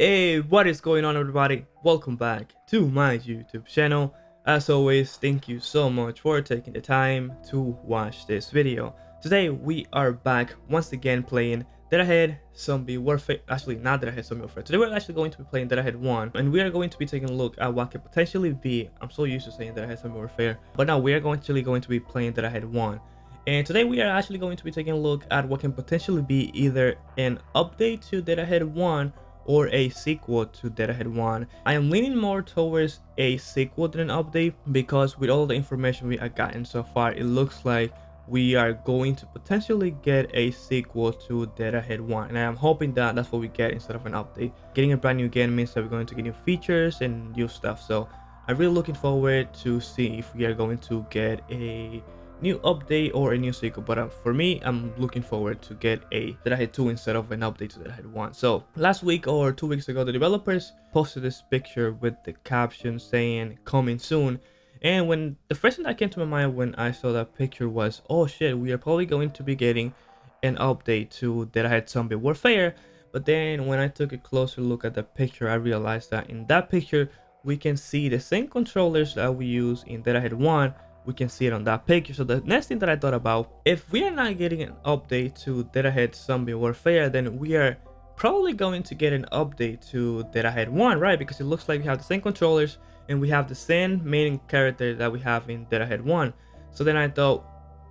Hey, what is going on, everybody? Welcome back to my YouTube channel. As always, thank you so much for taking the time to watch this video. Today we are back once again playing Dead Ahead Zombie Warfare. Actually, not Dead Ahead Zombie Warfare. Today we're actually going to be playing Dead Ahead 1, and we are going to be taking a look at what could potentially be. I'm so used to saying Dead Ahead Zombie Warfare, but now we are actually going to be playing Dead Ahead 1. And today we are actually going to be taking a look at what can potentially be either an update to Dead Ahead 1 or a sequel to Dead Ahead 1. I am leaning more towards a sequel than an update, because with all the information we have gotten so far, it looks like we are going to potentially get a sequel to Dead Ahead 1, and I am hoping that that's what we get instead of an update. Getting a brand new game means that we're going to get new features and new stuff, so I'm really looking forward to see if we are going to get a new update or a new sequel. But for me, I'm looking forward to get a Dead Ahead 2 instead of an update to Dead Ahead 1. So last week or 2 weeks ago, the developers posted this picture with the caption saying coming soon, and when the first thing that came to my mind when I saw that picture was, oh shit, we are probably going to be getting an update to Dead Ahead Zombie Warfare. But then when I took a closer look at the picture, I realized that in that picture we can see the same controllers that we use in Dead Ahead 1. We can see it on that picture. So the next thing that I thought about, if we are not getting an update to Dead Ahead Zombie Warfare, then we are probably going to get an update to Dead Ahead 1, right? Because it looks like we have the same controllers and we have the same main character that we have in Dead Ahead 1. So then I thought,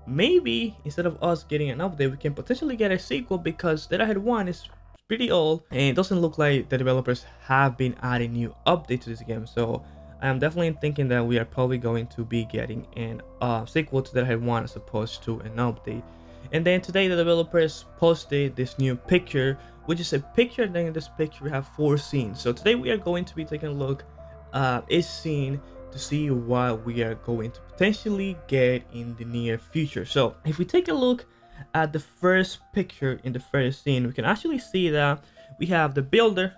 maybe instead of us getting an update, we can potentially get a sequel, because Dead Ahead 1 is pretty old and it doesn't look like the developers have been adding new updates to this game. So I am definitely thinking that we are probably going to be getting an sequel to Dead Ahead 1 as opposed to an update. And then today the developers posted this new picture, which is a picture. Then in this picture we have 4 scenes. So today we are going to be taking a look at each scene to see what we are going to potentially get in the near future. So if we take a look at the first picture in the first scene, we can actually see that we have the builder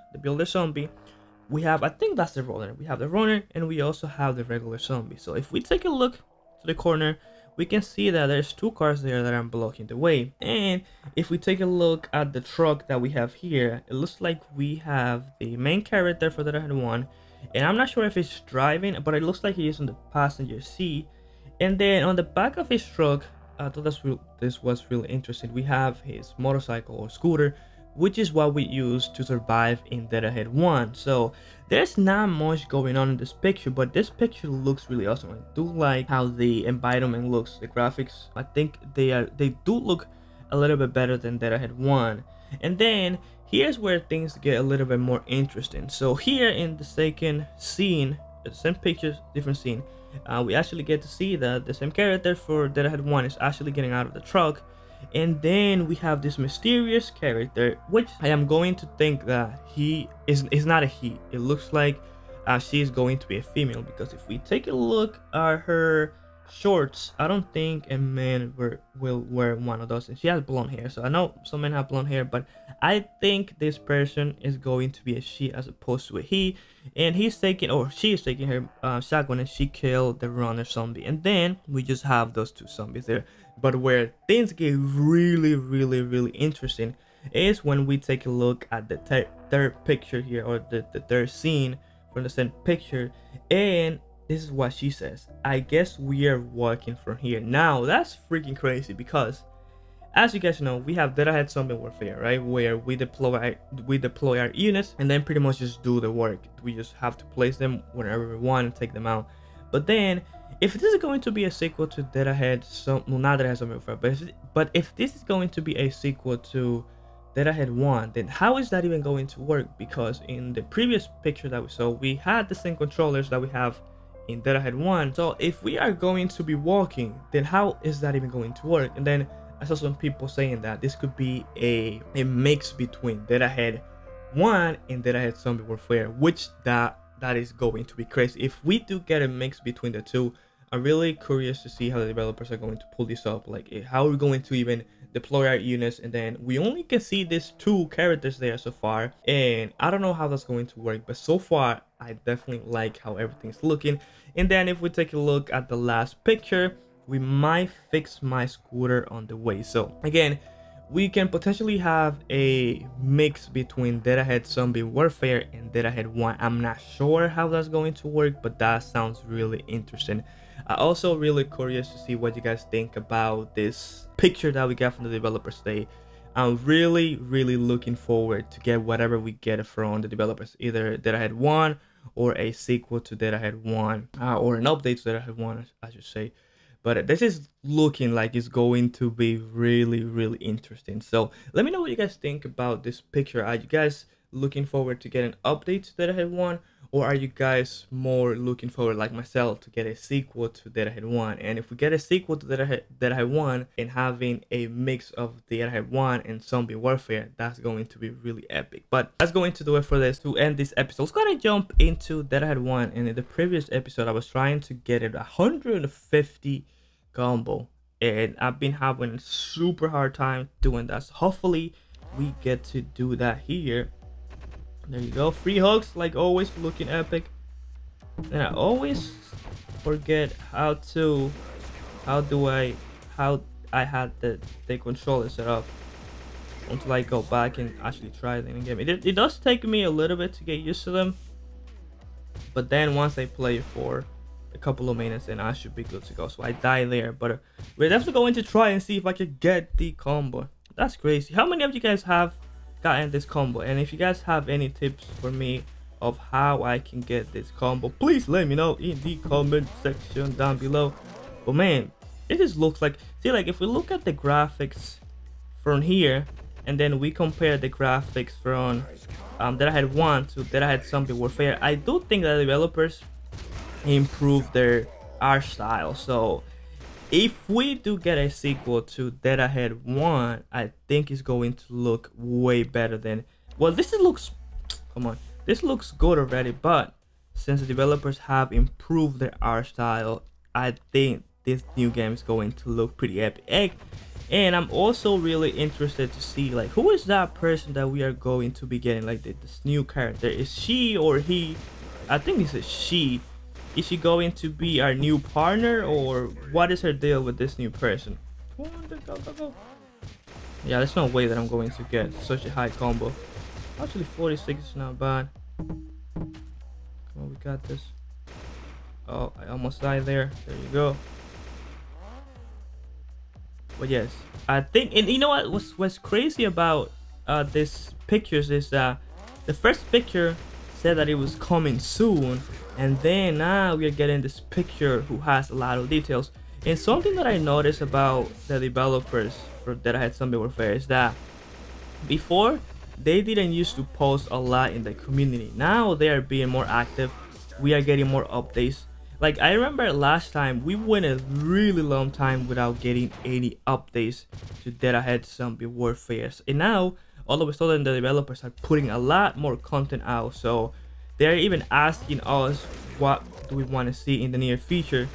zombie. We have, I think that's the runner. We have the runner and we also have the regular zombie. So if we take a look to the corner, we can see that there's 2 cars there that are blocking the way. And if we take a look at the truck that we have here, it looks like we have the main character for Dead Ahead 1. And I'm not sure if he's driving, but it looks like he is on the passenger seat. And then on the back of his truck, I thought this was really interesting. We have his motorcycle or scooter, which is what we use to survive in Dead Ahead 1. So there's not much going on in this picture, but this picture looks really awesome. I do like how the environment looks, the graphics. I think they do look a little bit better than Dead Ahead 1. And then here's where things get a little bit more interesting. So here in the second scene, the same picture, different scene, we actually get to see that the same character for Dead Ahead 1 is actually getting out of the truck. And then we have this mysterious character, which I am going to think that he is not a he. It looks like she is going to be a female, because if we take a look at her shorts, I don't think a man will wear one of those. And she has blonde hair, so I know some men have blonde hair, but I think this person is going to be a she as opposed to a he. And he's taking, or she is taking her shotgun, and she killed the runner zombie. And then we just have those 2 zombies there. But where things get really interesting is when we take a look at the third picture here, or the third scene from the same picture. And this is what she says: I guess we are walking from here. Now that's freaking crazy, because as you guys know, we have Dead Ahead Zombie Warfare, right, where we deploy our units and then pretty much just do the work. We just have to place them wherever we want and take them out. But then if this is going to be a sequel to Dead Ahead, not Dead Ahead Zombie Warfare, but if this is going to be a sequel to Dead Ahead 1, then how is that even going to work? Because in the previous picture that we saw, we had the same controllers that we have in Dead Ahead 1. So if we are going to be walking, then how is that even going to work? And then I saw some people saying that this could be a mix between Dead Ahead 1 and Dead Ahead Zombie Warfare, which that is going to be crazy. If we do get a mix between the 2, I'm really curious to see how the developers are going to pull this up. Like, how are we going to even deploy our units? And then we only can see these 2 characters there so far, and I don't know how that's going to work, but so far I definitely like how everything's looking. And then if we take a look at the last picture, we might fix my scooter on the way. So again, we can potentially have a mix between Dead Ahead Zombie Warfare and Dead Ahead 1. I'm not sure how that's going to work, but that sounds really interesting. I'm also really curious to see what you guys think about this picture that we got from the developers today. I'm really looking forward to get whatever we get from the developers, either Dead Ahead 1 or a sequel to Dead Ahead 1, or an update to Dead Ahead 1, I should say. But this is looking like it's going to be really interesting. So let me know what you guys think about this picture. Are you guys looking forward to get an update to Dead Ahead 1, or are you guys more looking forward, like myself, to get a sequel to Dead Ahead 1? And if we get a sequel to Dead Ahead 1 and having a mix of Dead Ahead 1 and Zombie Warfare, that's going to be really epic. But that's going to do it for this. To end this episode, let's go ahead and jump into Dead Ahead 1. And in the previous episode, I was trying to get it 150 combo, and I've been having a super hard time doing that. So hopefully we get to do that here. There you go, free hugs like always, looking epic. And I always forget how I had the controller set up until I go back and actually try it in the game. It does take me a little bit to get used to them, but then once I play for a couple of minutes and I should be good to go. So I die there, but we're definitely going to try and see if I can get the combo. That's crazy. How many of you guys have gotten this combo? And if you guys have any tips for me of how I can get this combo, please let me know in the comment section down below. But man, it just looks like, see, like if we look at the graphics from here and then we compare the graphics from Dead Ahead 1 to Dead Ahead Zombie Warfare, I do think that the developers improve their art style. So if we do get a sequel to Dead Ahead 1, I think it's going to look way better than, well, this looks, come on, this looks good already, but since the developers have improved their art style, I think this new game is going to look pretty epic. And I'm also really interested to see, like, who is that person that we are going to be getting, like this new character? Is she or he? I think it's a she. Is she going to be our new partner, or what is her deal with this new person? Come on, go. Yeah, there's no way that I'm going to get such a high combo. Actually, 46 is not bad. Come on, we got this. Oh, I almost died there. There you go. But yes, I think, and you know what? What's crazy about this pictures is that the first picture said that it was coming soon, and then now we are getting this picture who has a lot of details. And something that I noticed about the developers for Dead Ahead Zombie Warfare is that before they didn't used to post a lot in the community. Now they are being more active. We are getting more updates. Like, I remember last time we went a really long time without getting any updates to Dead Ahead Zombie Warfare, and now all of a sudden the developers are putting a lot more content out. So they're even asking us what do we want to see in the near future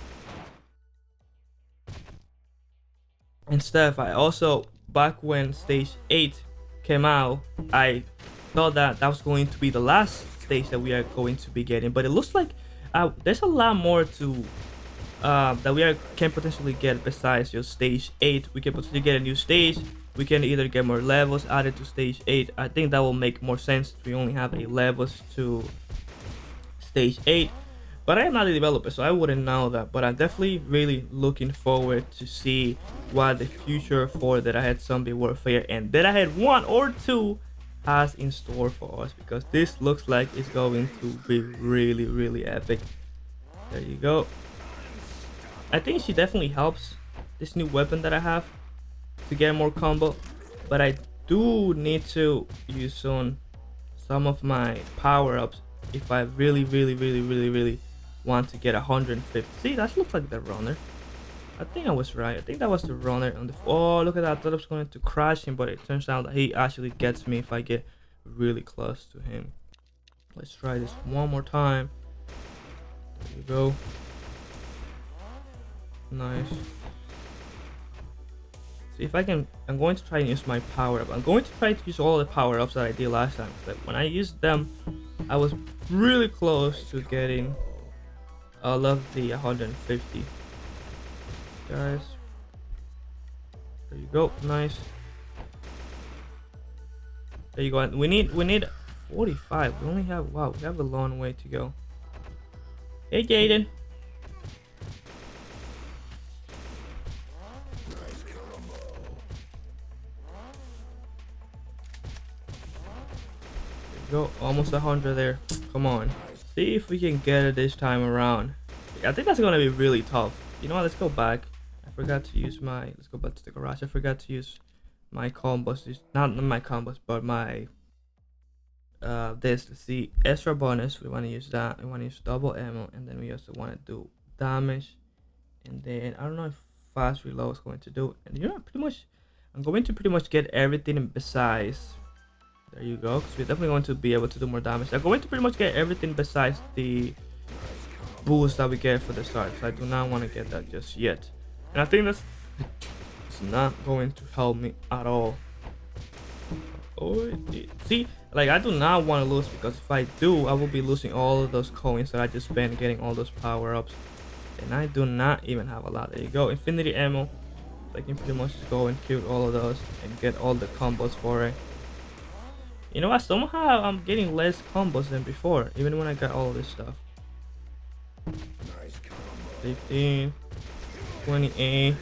and stuff. I also, back when stage 8 came out, I thought that that was going to be the last stage that we are going to be getting, but it looks like there's a lot more to that we can potentially get besides just stage 8. We can potentially get a new stage. We can either get more levels added to stage 8. I think that will make more sense if we only have 8 levels to stage 8. But I am not a developer, so I wouldn't know that. But I'm definitely really looking forward to see what the future for Dead Ahead Zombie Warfare and Dead Ahead 1 or 2 has in store for us, because this looks like it's going to be really epic. There you go. I think she definitely helps, this new weapon that I have, to get more combo, but I do need to use on some of my power-ups if I really want to get 150. See, that looks like the runner. I think I was right. I think that was the runner on the. Oh, look at that! I thought I was going to crash him, but it turns out that he actually gets me if I get really close to him. Let's try this one more time. There you go. Nice. See if I can. I'm going to try and use my power up. I'm going to try to use all the power ups that I did last time. But when I used them, I was really close to getting all of the 150. Guys, there you go. Nice. There you go. And we need 45. We only have, wow, we have a long way to go. Hey, Jaden. Go almost 100 there. Come on. See if we can get it this time around. I think that's gonna be really tough. You know what? Let's go back. I forgot to use my. Let's go back to the garage. I forgot to use my combos. Not my combos, but my this to see extra bonus. We want to use that. We want to use double ammo, and then we also want to do damage. And then I don't know if fast reload is going to do. And you know, pretty much, I'm going to pretty much get everything besides. There you go, because we're definitely going to be able to do more damage. I'm going to pretty much get everything besides the boost that we get for the start. So I do not want to get that just yet. And I think that's it's not going to help me at all. Oh, see, like I do not want to lose, because if I do, I will be losing all of those coins that I just spent getting all those power-ups. And I do not even have a lot. There you go, infinity ammo. I can pretty much just go and kill all of those and get all the combos for it. You know what? Somehow I'm getting less combos than before, even when I got all of this stuff. 15, 28.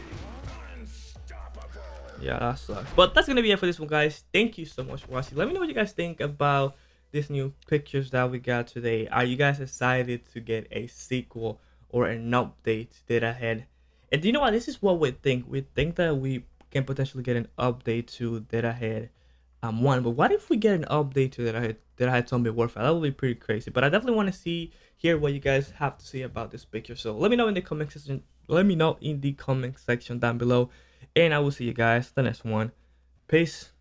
Yeah, that sucks. But that's gonna be it for this one, guys. Thank you so much for watching. Let me know what you guys think about these new pictures that we got today. Are you guys excited to get a sequel or an update to Dead Ahead? And do you know what? This is what we think. We think that we can potentially get an update to Dead Ahead 1, but what if we get an update to Dead Ahead Zombie Warfare? That would be pretty crazy. But I definitely want to hear what you guys have to say about this picture. So let me know in the comment section. Let me know in the comment section down below, and I will see you guys the next one. Peace.